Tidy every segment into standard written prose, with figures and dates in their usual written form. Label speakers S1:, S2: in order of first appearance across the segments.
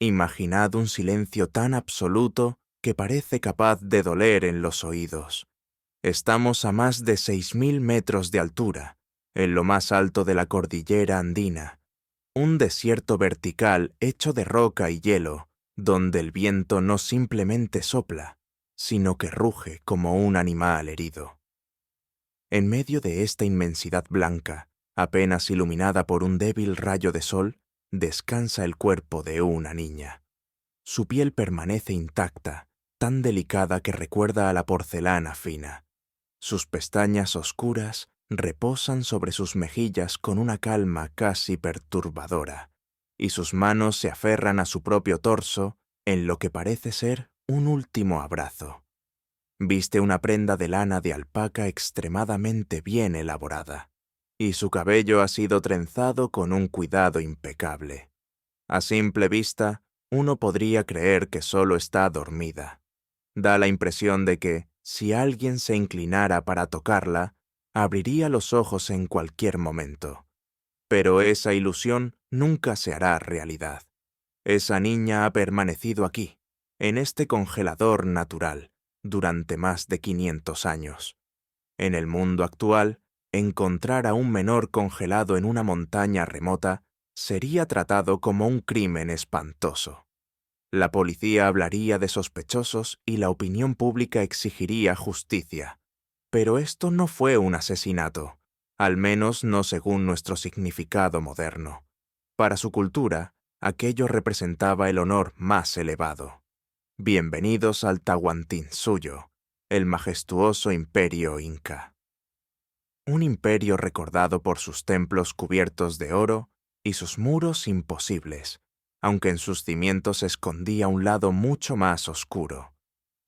S1: Imaginad un silencio tan absoluto que parece capaz de doler en los oídos. Estamos a más de 6.000 metros de altura, en lo más alto de la cordillera andina, un desierto vertical hecho de roca y hielo, donde el viento no simplemente sopla, sino que ruge como un animal herido. En medio de esta inmensidad blanca, apenas iluminada por un débil rayo de sol, descansa el cuerpo de una niña. Su piel permanece intacta, tan delicada que recuerda a la porcelana fina. Sus pestañas oscuras reposan sobre sus mejillas con una calma casi perturbadora, y sus manos se aferran a su propio torso en lo que parece ser un último abrazo. Viste una prenda de lana de alpaca extremadamente bien elaborada, y su cabello ha sido trenzado con un cuidado impecable. A simple vista, uno podría creer que solo está dormida. Da la impresión de que, si alguien se inclinara para tocarla, abriría los ojos en cualquier momento. Pero esa ilusión nunca se hará realidad. Esa niña ha permanecido aquí, en este congelador natural, durante más de 500 años. En el mundo actual, encontrar a un menor congelado en una montaña remota sería tratado como un crimen espantoso. La policía hablaría de sospechosos y la opinión pública exigiría justicia. Pero esto no fue un asesinato, al menos no según nuestro significado moderno. Para su cultura, aquello representaba el honor más elevado. Bienvenidos al Tahuantinsuyo, el majestuoso imperio inca. Un imperio recordado por sus templos cubiertos de oro y sus muros imposibles, aunque en sus cimientos se escondía un lado mucho más oscuro.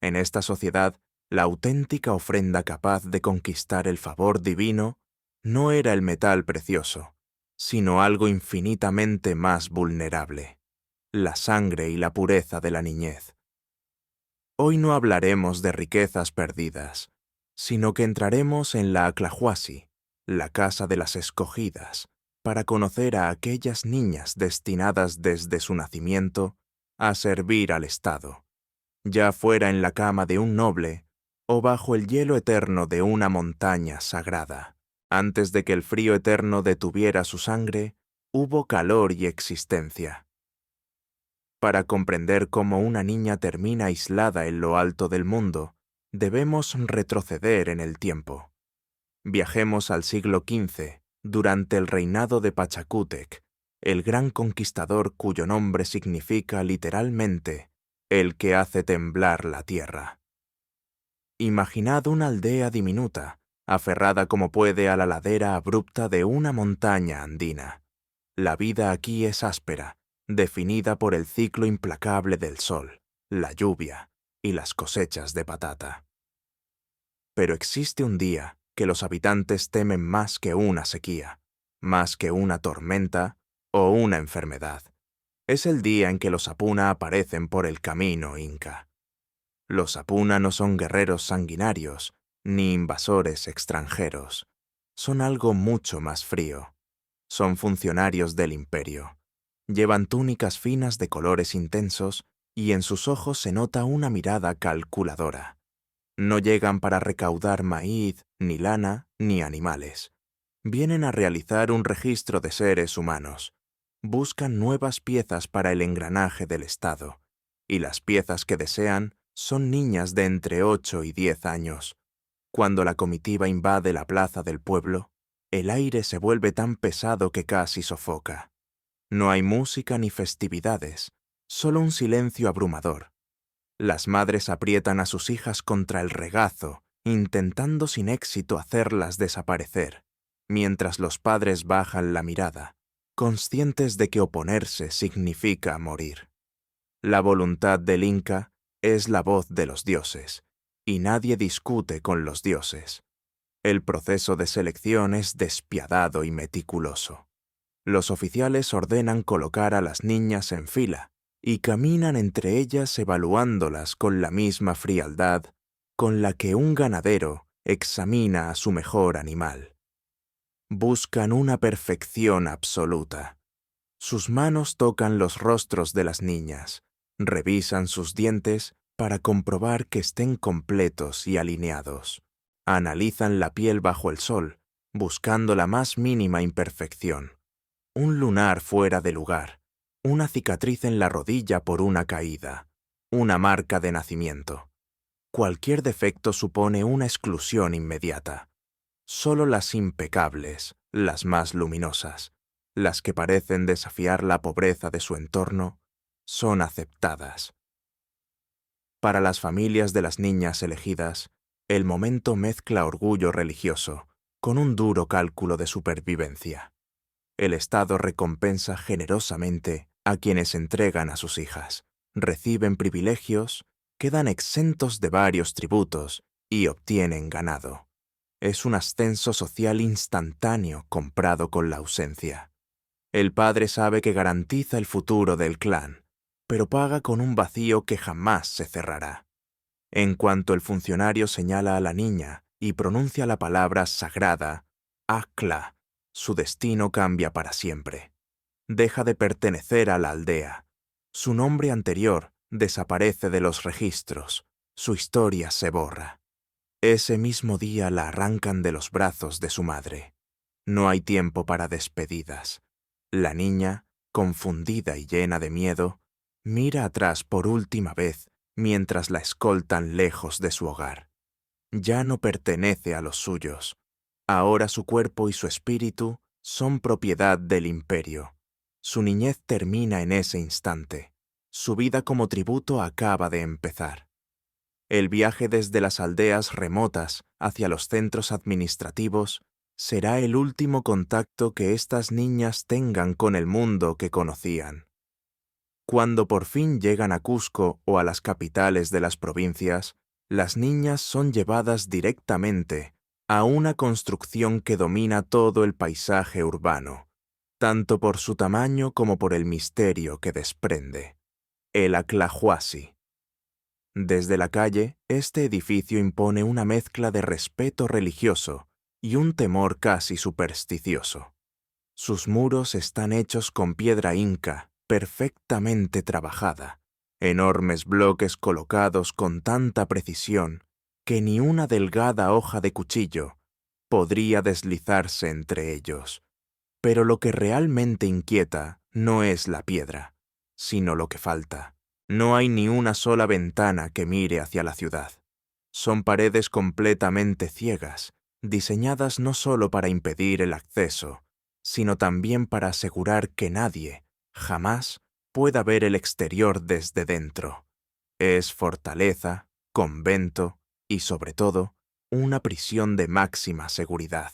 S1: En esta sociedad, la auténtica ofrenda capaz de conquistar el favor divino no era el metal precioso, sino algo infinitamente más vulnerable: la sangre y la pureza de la niñez. Hoy no hablaremos de riquezas perdidas, sino que entraremos en la Aclahuasi, la casa de las escogidas, para conocer a aquellas niñas destinadas desde su nacimiento a servir al Estado, ya fuera en la cama de un noble o bajo el hielo eterno de una montaña sagrada. Antes de que el frío eterno detuviera su sangre, hubo calor y existencia. Para comprender cómo una niña termina aislada en lo alto del mundo, debemos retroceder en el tiempo. Viajemos al siglo XV, durante el reinado de Pachacútec, el gran conquistador cuyo nombre significa literalmente el que hace temblar la tierra. Imaginad una aldea diminuta, aferrada como puede a la ladera abrupta de una montaña andina. La vida aquí es áspera, definida por el ciclo implacable del sol, la lluvia y las cosechas de patata. Pero existe un día que los habitantes temen más que una sequía, más que una tormenta o una enfermedad. Es el día en que los Apuna aparecen por el camino inca. Los Apuna no son guerreros sanguinarios, ni invasores extranjeros. Son algo mucho más frío. Son funcionarios del imperio. Llevan túnicas finas de colores intensos y en sus ojos se nota una mirada calculadora. No llegan para recaudar maíz, ni lana, ni animales. Vienen a realizar un registro de seres humanos. Buscan nuevas piezas para el engranaje del Estado, y las piezas que desean son niñas de entre 8 y 10 años. Cuando la comitiva invade la plaza del pueblo, el aire se vuelve tan pesado que casi sofoca. No hay música ni festividades, solo un silencio abrumador. Las madres aprietan a sus hijas contra el regazo, intentando sin éxito hacerlas desaparecer, mientras los padres bajan la mirada, conscientes de que oponerse significa morir. La voluntad del Inca es la voz de los dioses, y nadie discute con los dioses. El proceso de selección es despiadado y meticuloso. Los oficiales ordenan colocar a las niñas en fila y caminan entre ellas evaluándolas con la misma frialdad con la que un ganadero examina a su mejor animal. Buscan una perfección absoluta. Sus manos tocan los rostros de las niñas, revisan sus dientes para comprobar que estén completos y alineados. Analizan la piel bajo el sol, buscando la más mínima imperfección. Un lunar fuera de lugar, una cicatriz en la rodilla por una caída, una marca de nacimiento. Cualquier defecto supone una exclusión inmediata. Solo las impecables, las más luminosas, las que parecen desafiar la pobreza de su entorno, son aceptadas. Para las familias de las niñas elegidas, el momento mezcla orgullo religioso con un duro cálculo de supervivencia. El Estado recompensa generosamente a quienes entregan a sus hijas, reciben privilegios, quedan exentos de varios tributos y obtienen ganado. Es un ascenso social instantáneo comprado con la ausencia. El padre sabe que garantiza el futuro del clan, pero paga con un vacío que jamás se cerrará. En cuanto el funcionario señala a la niña y pronuncia la palabra sagrada, Akla, su destino cambia para siempre. Deja de pertenecer a la aldea. Su nombre anterior desaparece de los registros. Su historia se borra. Ese mismo día la arrancan de los brazos de su madre. No hay tiempo para despedidas. La niña, confundida y llena de miedo, mira atrás por última vez mientras la escoltan lejos de su hogar. Ya no pertenece a los suyos. Ahora su cuerpo y su espíritu son propiedad del imperio. Su niñez termina en ese instante. Su vida como tributo acaba de empezar. El viaje desde las aldeas remotas hacia los centros administrativos será el último contacto que estas niñas tengan con el mundo que conocían. Cuando por fin llegan a Cusco o a las capitales de las provincias, las niñas son llevadas directamente a una construcción que domina todo el paisaje urbano, tanto por su tamaño como por el misterio que desprende: el Aclahuasi. Desde la calle, este edificio impone una mezcla de respeto religioso y un temor casi supersticioso. Sus muros están hechos con piedra inca, perfectamente trabajada, enormes bloques colocados con tanta precisión que ni una delgada hoja de cuchillo podría deslizarse entre ellos. Pero lo que realmente inquieta no es la piedra, sino lo que falta. No hay ni una sola ventana que mire hacia la ciudad. Son paredes completamente ciegas, diseñadas no solo para impedir el acceso, sino también para asegurar que nadie, jamás, pueda ver el exterior desde dentro. Es fortaleza, convento y, sobre todo, una prisión de máxima seguridad.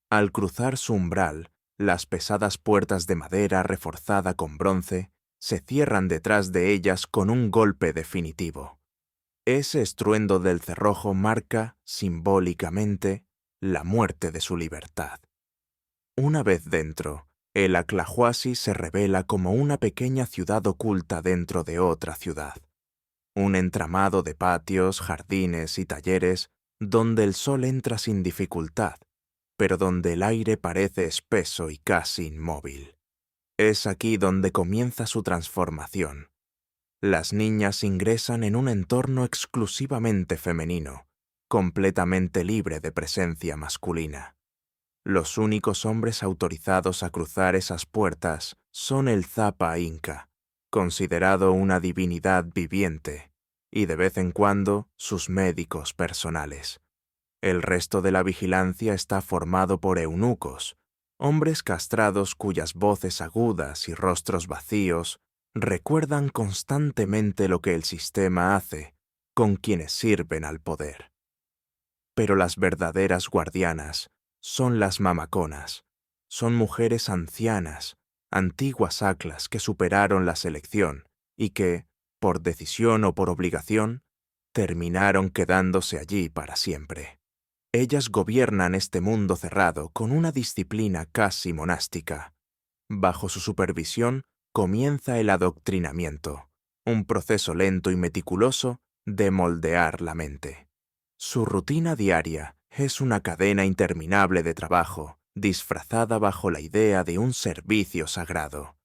S1: Al cruzar su umbral, las pesadas puertas de madera reforzada con bronce se cierran detrás de ellas con un golpe definitivo. Ese estruendo del cerrojo marca, simbólicamente, la muerte de su libertad. Una vez dentro, el Aclahuasi se revela como una pequeña ciudad oculta dentro de otra ciudad. Un entramado de patios, jardines y talleres donde el sol entra sin dificultad, pero donde el aire parece espeso y casi inmóvil. Es aquí donde comienza su transformación. Las niñas ingresan en un entorno exclusivamente femenino, completamente libre de presencia masculina. Los únicos hombres autorizados a cruzar esas puertas son el Zapa Inca, considerado una divinidad viviente, y de vez en cuando sus médicos personales. El resto de la vigilancia está formado por eunucos, hombres castrados cuyas voces agudas y rostros vacíos recuerdan constantemente lo que el sistema hace con quienes sirven al poder. Pero las verdaderas guardianas son las mamaconas. Son mujeres ancianas, antiguas aclas que superaron la selección y que, por decisión o por obligación, terminaron quedándose allí para siempre. Ellas gobiernan este mundo cerrado con una disciplina casi monástica. Bajo su supervisión comienza el adoctrinamiento, un proceso lento y meticuloso de moldear la mente. Su rutina diaria es una cadena interminable de trabajo disfrazada bajo la idea de un servicio sagrado.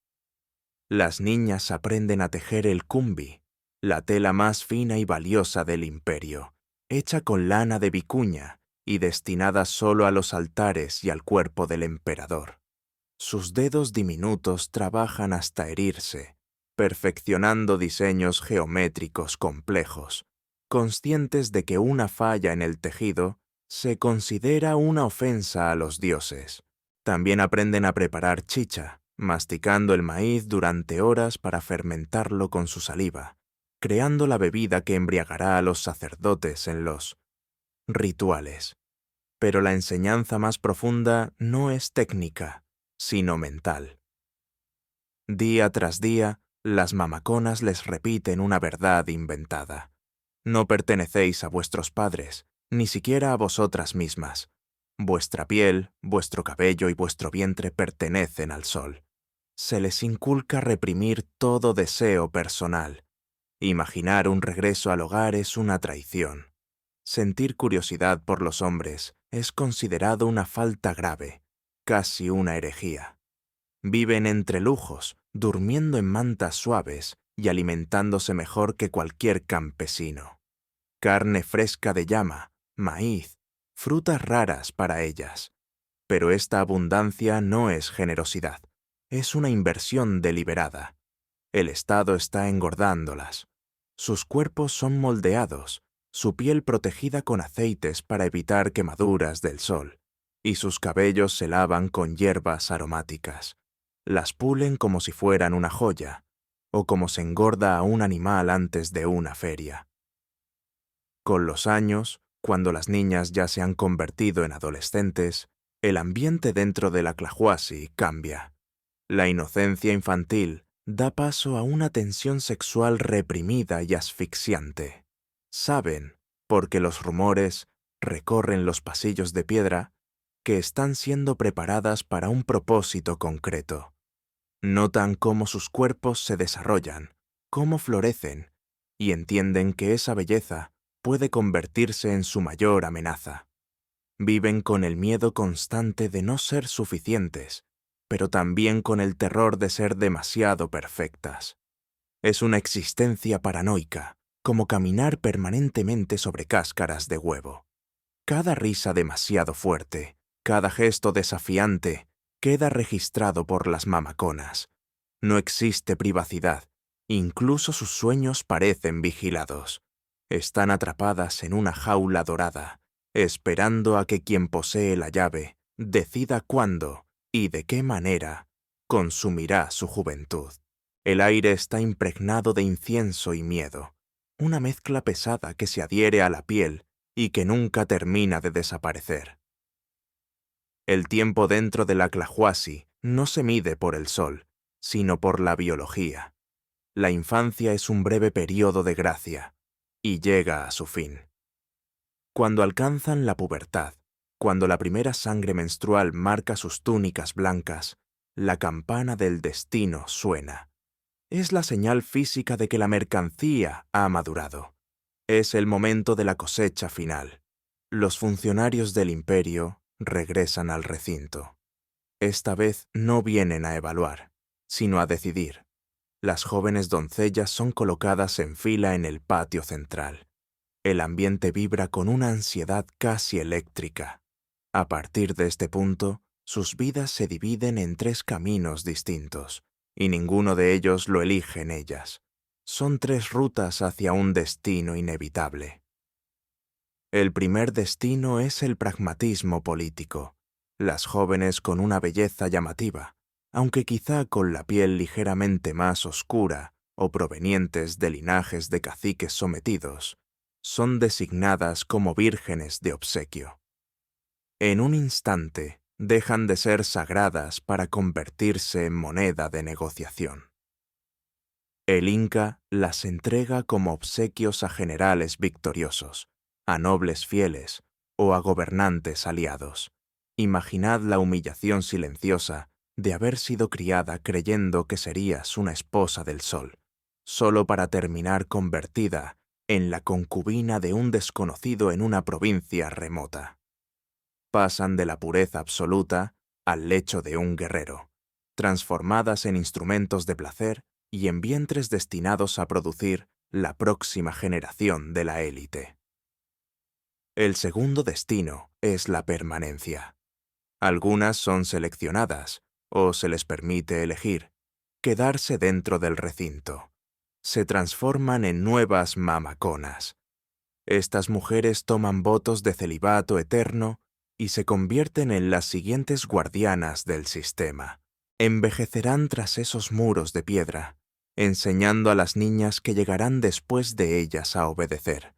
S1: Las niñas aprenden a tejer el kumbi, la tela más fina y valiosa del imperio, hecha con lana de vicuña y destinada solo a los altares y al cuerpo del emperador. Sus dedos diminutos trabajan hasta herirse, perfeccionando diseños geométricos complejos, conscientes de que una falla en el tejido se considera una ofensa a los dioses. También aprenden a preparar chicha, masticando el maíz durante horas para fermentarlo con su saliva, creando la bebida que embriagará a los sacerdotes en los rituales. Pero la enseñanza más profunda no es técnica, sino mental. Día tras día, las mamaconas les repiten una verdad inventada. No pertenecéis a vuestros padres, ni siquiera a vosotras mismas. Vuestra piel, vuestro cabello y vuestro vientre pertenecen al sol. Se les inculca reprimir todo deseo personal. Imaginar un regreso al hogar es una traición. Sentir curiosidad por los hombres es considerado una falta grave, casi una herejía. Viven entre lujos, durmiendo en mantas suaves y alimentándose mejor que cualquier campesino. Carne fresca de llama, maíz, frutas raras para ellas. Pero esta abundancia no es generosidad, es una inversión deliberada. El Estado está engordándolas. Sus cuerpos son moldeados, su piel protegida con aceites para evitar quemaduras del sol, y sus cabellos se lavan con hierbas aromáticas. Las pulen como si fueran una joya, o como se engorda a un animal antes de una feria. Con los años, cuando las niñas ya se han convertido en adolescentes, el ambiente dentro de la Clahuasi cambia. La inocencia infantil da paso a una tensión sexual reprimida y asfixiante. Saben, porque los rumores recorren los pasillos de piedra, que están siendo preparadas para un propósito concreto. Notan cómo sus cuerpos se desarrollan, cómo florecen, y entienden que esa belleza puede convertirse en su mayor amenaza. Viven con el miedo constante de no ser suficientes, pero también con el terror de ser demasiado perfectas. Es una existencia paranoica, como caminar permanentemente sobre cáscaras de huevo. Cada risa demasiado fuerte, cada gesto desafiante, queda registrado por las mamaconas. No existe privacidad, incluso sus sueños parecen vigilados. Están atrapadas en una jaula dorada, esperando a que quien posee la llave decida cuándo y de qué manera consumirá su juventud. El aire está impregnado de incienso y miedo, una mezcla pesada que se adhiere a la piel y que nunca termina de desaparecer. El tiempo dentro de la Clahuasi no se mide por el sol, sino por la biología. La infancia es un breve período de gracia, y llega a su fin. Cuando alcanzan la pubertad, cuando la primera sangre menstrual marca sus túnicas blancas, la campana del destino suena. Es la señal física de que la mercancía ha madurado. Es el momento de la cosecha final. Los funcionarios del imperio regresan al recinto. Esta vez no vienen a evaluar, sino a decidir. Las jóvenes doncellas son colocadas en fila en el patio central. El ambiente vibra con una ansiedad casi eléctrica. A partir de este punto, sus vidas se dividen en 3 caminos distintos, y ninguno de ellos lo eligen ellas. Son 3 rutas hacia un destino inevitable. El primer destino es el pragmatismo político. Las jóvenes con una belleza llamativa, aunque quizá con la piel ligeramente más oscura o provenientes de linajes de caciques sometidos, son designadas como vírgenes de obsequio. En un instante, dejan de ser sagradas para convertirse en moneda de negociación. El Inca las entrega como obsequios a generales victoriosos, a nobles fieles o a gobernantes aliados. Imaginad la humillación silenciosa de haber sido criada creyendo que serías una esposa del sol, solo para terminar convertida en la concubina de un desconocido en una provincia remota. Pasan de la pureza absoluta al lecho de un guerrero, transformadas en instrumentos de placer y en vientres destinados a producir la próxima generación de la élite. El segundo destino es la permanencia. Algunas son seleccionadas, o se les permite elegir, quedarse dentro del recinto. Se transforman en nuevas mamaconas. Estas mujeres toman votos de celibato eterno y se convierten en las siguientes guardianas del sistema. Envejecerán tras esos muros de piedra, enseñando a las niñas que llegarán después de ellas a obedecer,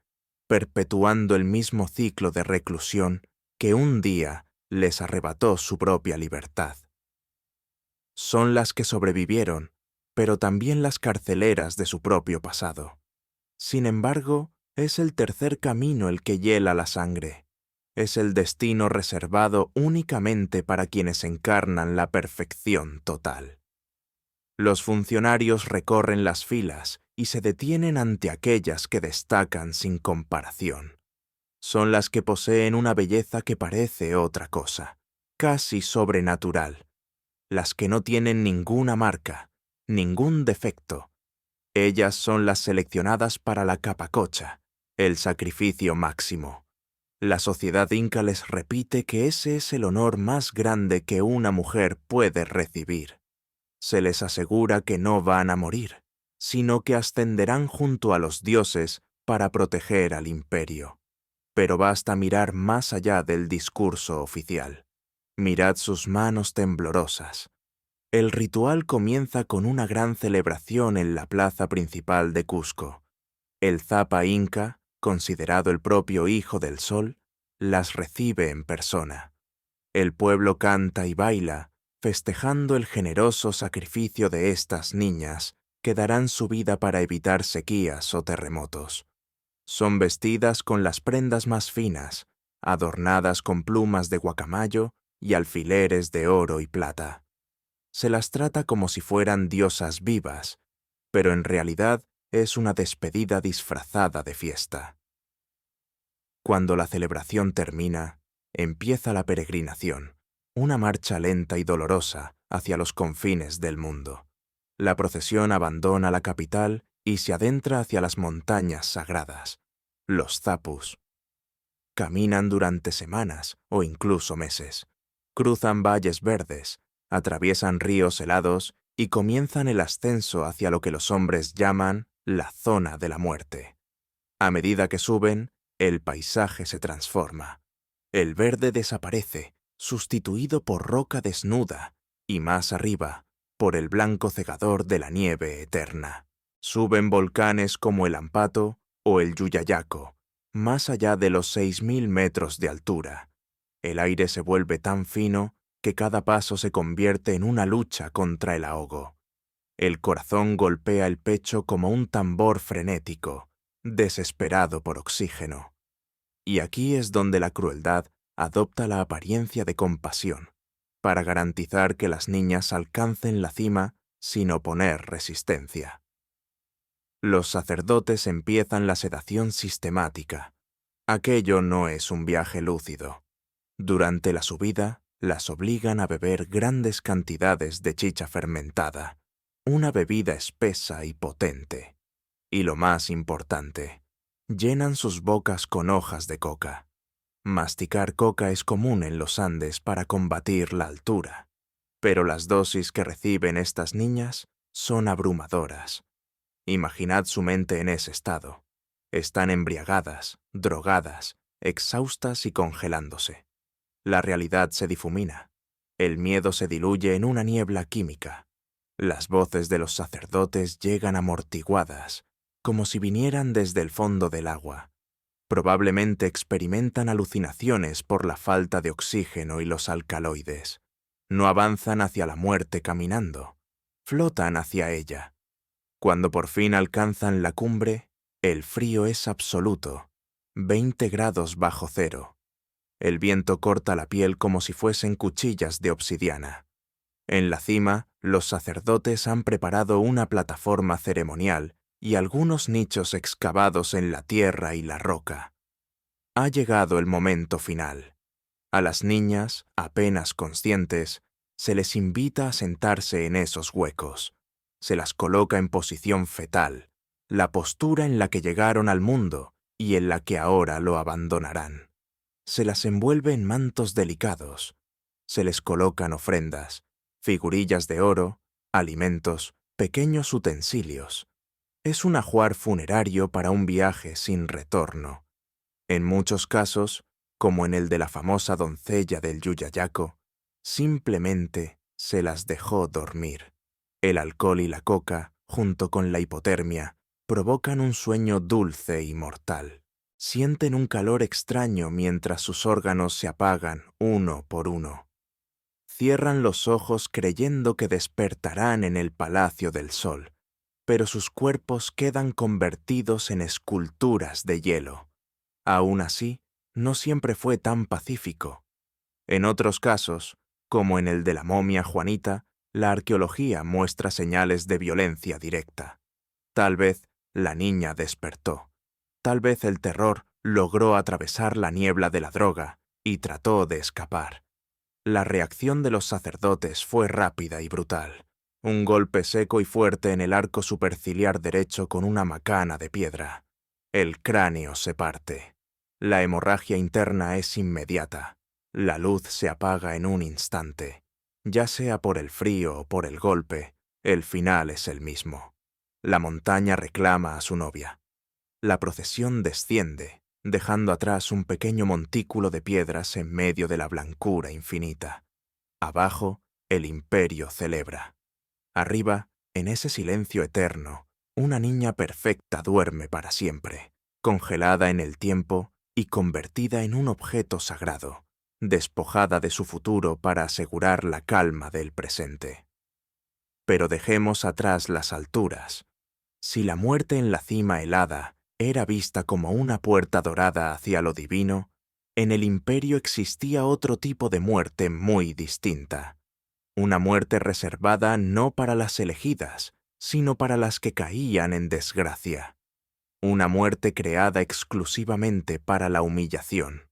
S1: perpetuando el mismo ciclo de reclusión que un día les arrebató su propia libertad. Son las que sobrevivieron, pero también las carceleras de su propio pasado. Sin embargo, es el tercer camino el que hiela la sangre. Es el destino reservado únicamente para quienes encarnan la perfección total. Los funcionarios recorren las filas y se detienen ante aquellas que destacan sin comparación. Son las que poseen una belleza que parece otra cosa, casi sobrenatural. Las que no tienen ninguna marca, ningún defecto. Ellas son las seleccionadas para la capacocha, el sacrificio máximo. La sociedad inca les repite que ese es el honor más grande que una mujer puede recibir. Se les asegura que no van a morir, sino que ascenderán junto a los dioses para proteger al imperio. Pero basta mirar más allá del discurso oficial. Mirad sus manos temblorosas. El ritual comienza con una gran celebración en la plaza principal de Cusco. El Zapa inca, considerado el propio hijo del sol, las recibe en persona. El pueblo canta y baila, festejando el generoso sacrificio de estas niñas que darán su vida para evitar sequías o terremotos. Son vestidas con las prendas más finas, adornadas con plumas de guacamayo y alfileres de oro y plata. Se las trata como si fueran diosas vivas, pero en realidad es una despedida disfrazada de fiesta. Cuando la celebración termina, empieza la peregrinación, una marcha lenta y dolorosa hacia los confines del mundo. La procesión abandona la capital y se adentra hacia las montañas sagradas, los Zapus. Caminan durante semanas o incluso meses. Cruzan valles verdes, atraviesan ríos helados y comienzan el ascenso hacia lo que los hombres llaman la zona de la muerte. A medida que suben, el paisaje se transforma. El verde desaparece, sustituido por roca desnuda, y más arriba, por el blanco cegador de la nieve eterna. Suben volcanes como el Ampato o el Yuyayaco, más allá de los 6.000 metros de altura. El aire se vuelve tan fino que cada paso se convierte en una lucha contra el ahogo. El corazón golpea el pecho como un tambor frenético, desesperado por oxígeno. Y aquí es donde la crueldad adopta la apariencia de compasión, para garantizar que las niñas alcancen la cima sin oponer resistencia. Los sacerdotes empiezan la sedación sistemática. Aquello no es un viaje lúcido. Durante la subida, las obligan a beber grandes cantidades de chicha fermentada, una bebida espesa y potente. Y lo más importante, llenan sus bocas con hojas de coca. Masticar coca es común en los Andes para combatir la altura, pero las dosis que reciben estas niñas son abrumadoras. Imaginad su mente en ese estado. Están embriagadas, drogadas, exhaustas y congelándose. La realidad se difumina. El miedo se diluye en una niebla química. Las voces de los sacerdotes llegan amortiguadas, como si vinieran desde el fondo del agua. Probablemente experimentan alucinaciones por la falta de oxígeno y los alcaloides. No avanzan hacia la muerte caminando, flotan hacia ella. Cuando por fin alcanzan la cumbre, el frío es absoluto, 20 grados bajo cero. El viento corta la piel como si fuesen cuchillas de obsidiana. En la cima, los sacerdotes han preparado una plataforma ceremonial y algunos nichos excavados en la tierra y la roca. Ha llegado el momento final. A las niñas, apenas conscientes, se les invita a sentarse en esos huecos. Se las coloca en posición fetal, la postura en la que llegaron al mundo y en la que ahora lo abandonarán. Se las envuelve en mantos delicados. Se les colocan ofrendas, figurillas de oro, alimentos, pequeños utensilios. Es un ajuar funerario para un viaje sin retorno. En muchos casos, como en el de la famosa doncella del Yuyayaco, simplemente se las dejó dormir. El alcohol y la coca, junto con la hipotermia, provocan un sueño dulce y mortal. Sienten un calor extraño mientras sus órganos se apagan uno por uno. Cierran los ojos creyendo que despertarán en el Palacio del Sol, pero sus cuerpos quedan convertidos en esculturas de hielo. Aún así, no siempre fue tan pacífico. En otros casos, como en el de la momia Juanita, la arqueología muestra señales de violencia directa. Tal vez la niña despertó. Tal vez el terror logró atravesar la niebla de la droga y trató de escapar. La reacción de los sacerdotes fue rápida y brutal. Un golpe seco y fuerte en el arco superciliar derecho con una macana de piedra. El cráneo se parte. La hemorragia interna es inmediata. La luz se apaga en un instante. Ya sea por el frío o por el golpe, el final es el mismo. La montaña reclama a su novia. La procesión desciende, dejando atrás un pequeño montículo de piedras en medio de la blancura infinita. Abajo, el imperio celebra. Arriba, en ese silencio eterno, una niña perfecta duerme para siempre, congelada en el tiempo y convertida en un objeto sagrado, despojada de su futuro para asegurar la calma del presente. Pero dejemos atrás las alturas. Si la muerte en la cima helada era vista como una puerta dorada hacia lo divino, en el imperio existía otro tipo de muerte muy distinta. Una muerte reservada no para las elegidas, sino para las que caían en desgracia. Una muerte creada exclusivamente para la humillación.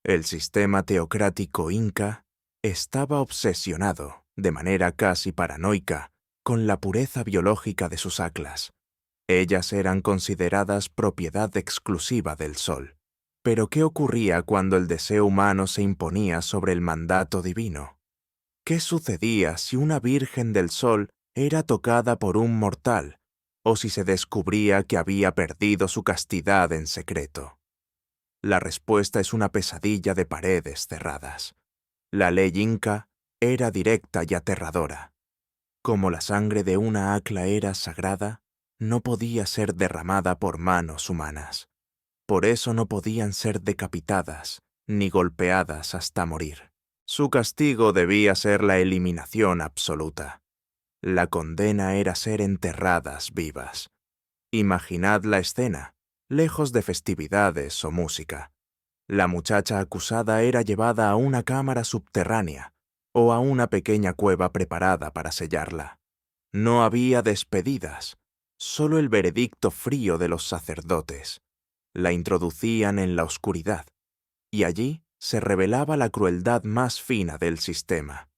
S1: El sistema teocrático inca estaba obsesionado, de manera casi paranoica, con la pureza biológica de sus aclas. Ellas eran consideradas propiedad exclusiva del sol. Pero ¿qué ocurría cuando el deseo humano se imponía sobre el mandato divino? ¿Qué sucedía si una virgen del sol era tocada por un mortal, o si se descubría que había perdido su castidad en secreto? La respuesta es una pesadilla de paredes cerradas. La ley inca era directa y aterradora. Como la sangre de una acla era sagrada, no podía ser derramada por manos humanas. Por eso no podían ser decapitadas ni golpeadas hasta morir. Su castigo debía ser la eliminación absoluta. La condena era ser enterradas vivas. Imaginad la escena, lejos de festividades o música. La muchacha acusada era llevada a una cámara subterránea o a una pequeña cueva preparada para sellarla. No había despedidas, solo el veredicto frío de los sacerdotes. La introducían en la oscuridad, y allí se revelaba la crueldad más fina del sistema.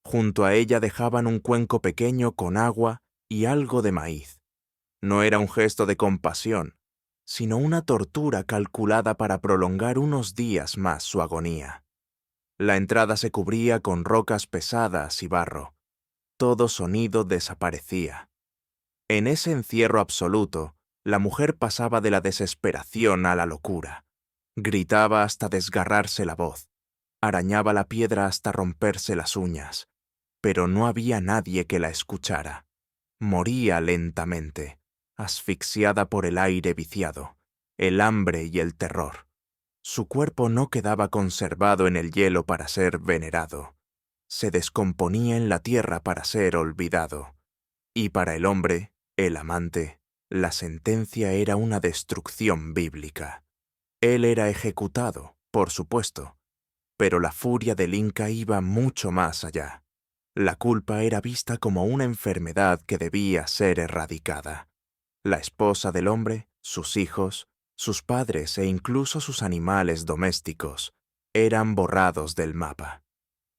S1: Junto a ella dejaban un cuenco pequeño con agua y algo de maíz. No era un gesto de compasión, sino una tortura calculada para prolongar unos días más su agonía. La entrada se cubría con rocas pesadas y barro. Todo sonido desaparecía. En ese encierro absoluto, la mujer pasaba de la desesperación a la locura. Gritaba hasta desgarrarse la voz, arañaba la piedra hasta romperse las uñas, pero no había nadie que la escuchara. Moría lentamente, asfixiada por el aire viciado, el hambre y el terror. Su cuerpo no quedaba conservado en el hielo para ser venerado. Se descomponía en la tierra para ser olvidado. Y para el hombre, el amante, la sentencia era una destrucción bíblica. Él era ejecutado, por supuesto, pero la furia del Inca iba mucho más allá. La culpa era vista como una enfermedad que debía ser erradicada. La esposa del hombre, sus hijos, sus padres e incluso sus animales domésticos eran borrados del mapa.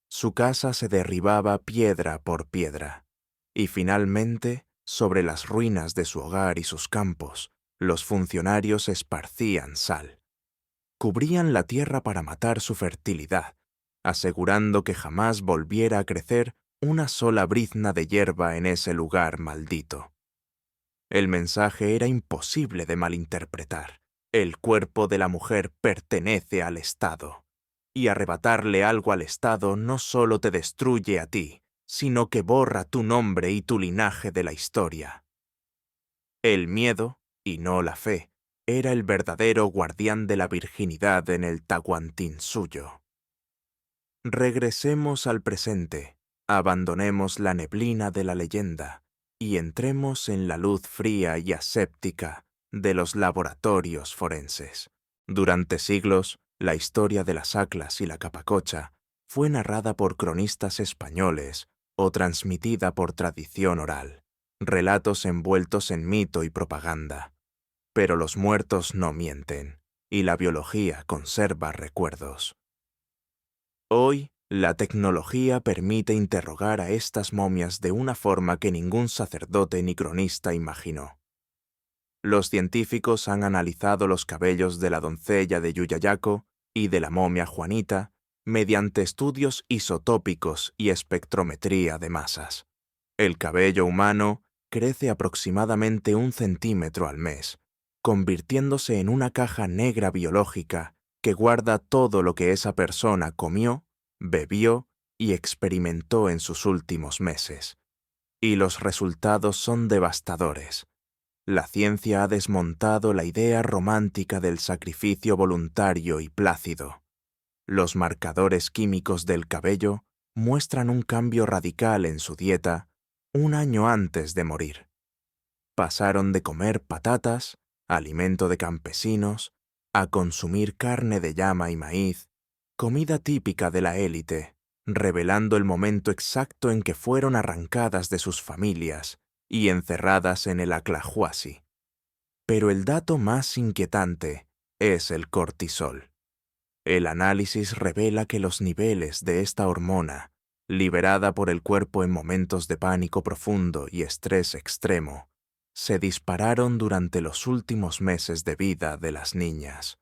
S1: Su casa se derribaba piedra por piedra, y finalmente, sobre las ruinas de su hogar y sus campos, los funcionarios esparcían sal. Cubrían la tierra para matar su fertilidad, asegurando que jamás volviera a crecer una sola brizna de hierba en ese lugar maldito. El mensaje era imposible de malinterpretar. El cuerpo de la mujer pertenece al Estado, y arrebatarle algo al Estado no solo te destruye a ti, sino que borra tu nombre y tu linaje de la historia. El miedo, y no la fe, era el verdadero guardián de la virginidad en el Tahuantinsuyo. Regresemos al presente, abandonemos la neblina de la leyenda y entremos en la luz fría y aséptica de los laboratorios forenses. Durante siglos, la historia de las Aclas y la Capacocha fue narrada por cronistas españoles o transmitida por tradición oral, relatos envueltos en mito y propaganda. Pero los muertos no mienten, y la biología conserva recuerdos. Hoy, la tecnología permite interrogar a estas momias de una forma que ningún sacerdote ni cronista imaginó. Los científicos han analizado los cabellos de la doncella de Yuyayaco y de la momia Juanita mediante estudios isotópicos y espectrometría de masas. El cabello humano crece aproximadamente 1 centímetro al mes, convirtiéndose en una caja negra biológica que guarda todo lo que esa persona comió, bebió y experimentó en sus últimos meses. Y los resultados son devastadores. La ciencia ha desmontado la idea romántica del sacrificio voluntario y plácido. Los marcadores químicos del cabello muestran un cambio radical en su dieta 1 año antes de morir. Pasaron de comer patatas, alimento de campesinos, a consumir carne de llama y maíz, comida típica de la élite, revelando el momento exacto en que fueron arrancadas de sus familias y encerradas en el Aclahuasi. Pero el dato más inquietante es el cortisol. El análisis revela que los niveles de esta hormona, liberada por el cuerpo en momentos de pánico profundo y estrés extremo, se dispararon durante los últimos meses de vida de las niñas.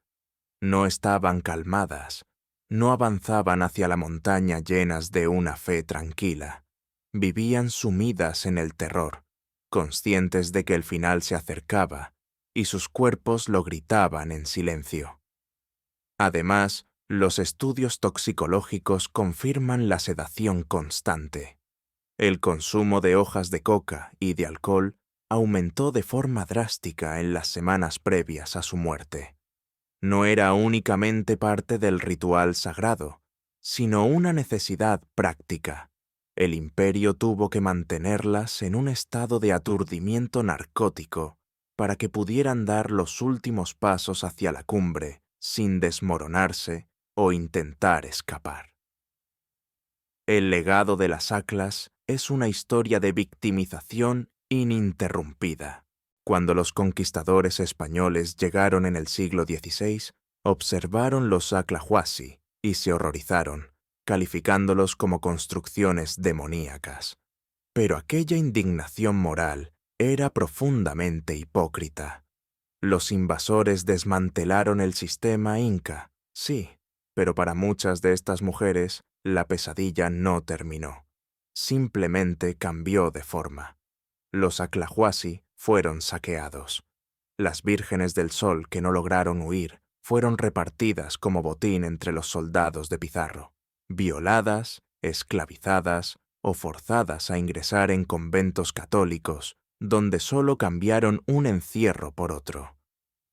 S1: No estaban calmadas, no avanzaban hacia la montaña llenas de una fe tranquila. Vivían sumidas en el terror, conscientes de que el final se acercaba, y sus cuerpos lo gritaban en silencio. Además, los estudios toxicológicos confirman la sedación constante. El consumo de hojas de coca y de alcohol aumentó de forma drástica en las semanas previas a su muerte. No era únicamente parte del ritual sagrado, sino una necesidad práctica. El imperio tuvo que mantenerlas en un estado de aturdimiento narcótico para que pudieran dar los últimos pasos hacia la cumbre sin desmoronarse o intentar escapar. El legado de las Aclas es una historia de victimización ininterrumpida. Cuando los conquistadores españoles llegaron en el siglo XVI, observaron los Aclahuasi y se horrorizaron, calificándolos como construcciones demoníacas. Pero aquella indignación moral era profundamente hipócrita. Los invasores desmantelaron el sistema inca, sí, pero para muchas de estas mujeres la pesadilla no terminó. Simplemente cambió de forma. Los Aclahuasi fueron saqueados. Las vírgenes del sol que no lograron huir fueron repartidas como botín entre los soldados de Pizarro, violadas, esclavizadas o forzadas a ingresar en conventos católicos, donde solo cambiaron un encierro por otro.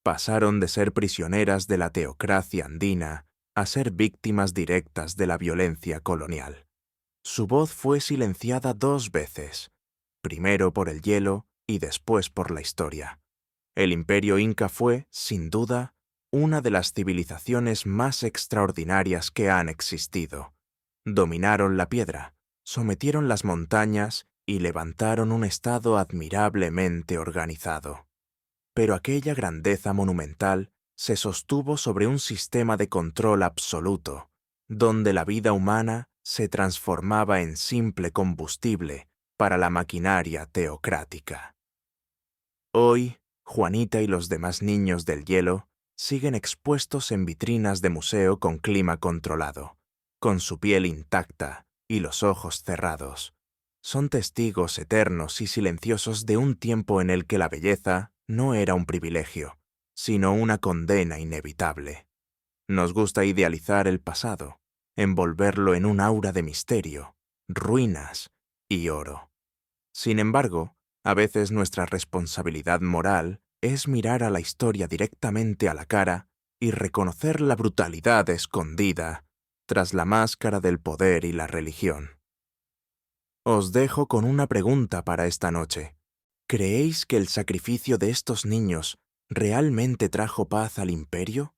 S1: Pasaron de ser prisioneras de la teocracia andina a ser víctimas directas de la violencia colonial. Su voz fue silenciada 2 veces, primero por el hielo y después por la historia. El imperio inca fue, sin duda, una de las civilizaciones más extraordinarias que han existido. Dominaron la piedra, sometieron las montañas y levantaron un estado admirablemente organizado. Pero aquella grandeza monumental se sostuvo sobre un sistema de control absoluto, donde la vida humana se transformaba en simple combustible para la maquinaria teocrática. Hoy, Juanita y los demás niños del hielo siguen expuestos en vitrinas de museo con clima controlado, con su piel intacta y los ojos cerrados. Son testigos eternos y silenciosos de un tiempo en el que la belleza no era un privilegio, sino una condena inevitable. Nos gusta idealizar el pasado, envolverlo en un aura de misterio, ruinas y oro. Sin embargo, a veces nuestra responsabilidad moral es mirar a la historia directamente a la cara y reconocer la brutalidad escondida tras la máscara del poder y la religión. Os dejo con una pregunta para esta noche. ¿Creéis que el sacrificio de estos niños realmente trajo paz al imperio?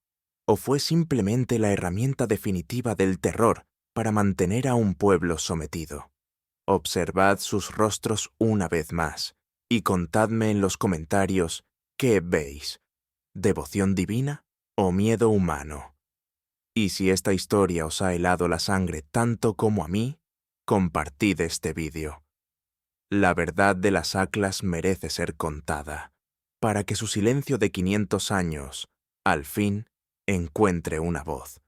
S1: ¿O fue simplemente la herramienta definitiva del terror para mantener a un pueblo sometido? Observad sus rostros una vez más y contadme en los comentarios qué veis, devoción divina o miedo humano. Y si esta historia os ha helado la sangre tanto como a mí, compartid este vídeo. La verdad de las Aklas merece ser contada, para que su silencio de 500 años, al fin, encuentre una voz.